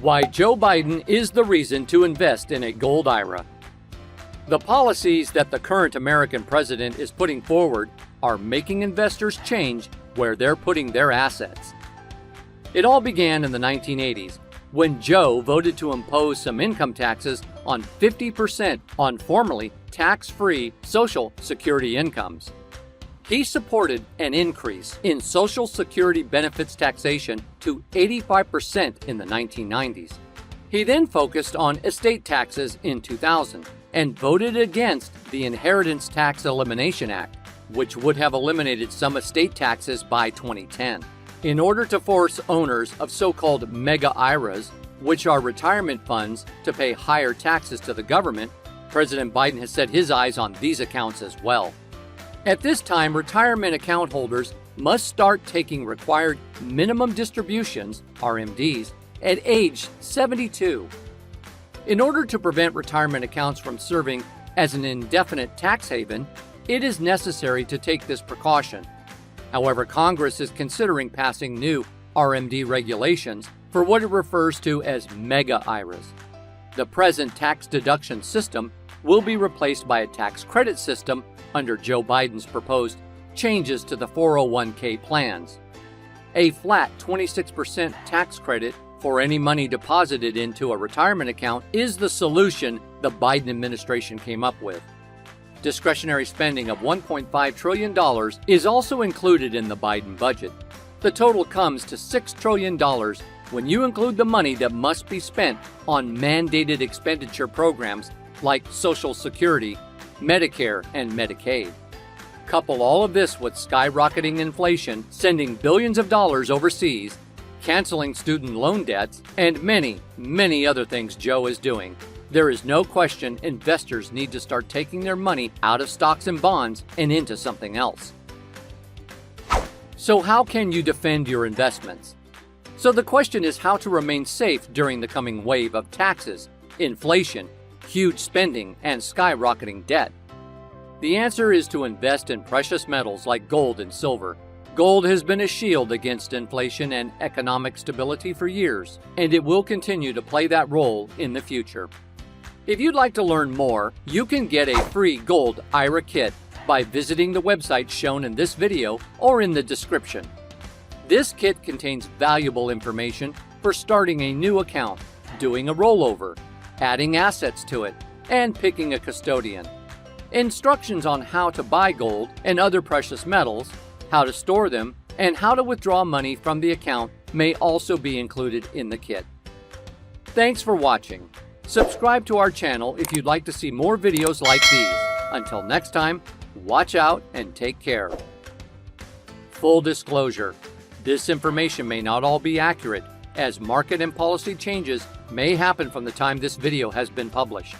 Why Joe Biden is the reason to invest in a gold IRA. The policies that the current American president is putting forward are making investors change where they're putting their assets. It all began in the 1980s when Joe voted to impose some income taxes on 50% on formerly tax-free Social Security incomes. He supported an increase in Social Security benefits taxation to 85% in the 1990s. He then focused on estate taxes in 2000 and voted against the Inheritance Tax Elimination Act, which would have eliminated some estate taxes by 2010. In order to force owners of so-called mega IRAs, which are retirement funds, to pay higher taxes to the government, President Biden has set his eyes on these accounts as well. At this time, retirement account holders must start taking required minimum distributions, RMDs, at age 72. In order to prevent retirement accounts from serving as an indefinite tax haven, it is necessary to take this precaution. However, Congress is considering passing new RMD regulations for what it refers to as mega IRAs. The present tax deduction system will be replaced by a tax credit system under Joe Biden's proposed changes to the 401k plans. A flat 26% tax credit for any money deposited into a retirement account is the solution the Biden administration came up with. Discretionary spending of $1.5 trillion is also included in the Biden budget. The total comes to $6 trillion when you include the money that must be spent on mandated expenditure programs like Social Security, Medicare, and Medicaid. Couple all of this with skyrocketing inflation, sending billions of dollars overseas, canceling student loan debts, and many, many other things Joe is doing. There is no question investors need to start taking their money out of stocks and bonds and into something else. So how can you defend your investments? So the question is how to remain safe during the coming wave of taxes, inflation, huge spending, and skyrocketing debt. The answer is to invest in precious metals like gold and silver. Gold has been a shield against inflation and economic stability for years, and it will continue to play that role in the future. If you'd like to learn more, you can get a free gold IRA kit by visiting the website shown in this video or in the description. This kit contains valuable information for starting a new account, doing a rollover, adding assets to it, and picking a custodian. Instructions on how to buy gold and other precious metals, how to store them, and how to withdraw money from the account may also be included in the kit. Thanks for watching. Subscribe to our channel if you'd like to see more videos like these. Until next time, watch out and take care. Full disclosure: this information may not all be accurate, as market and policy changes may happen from the time this video has been published.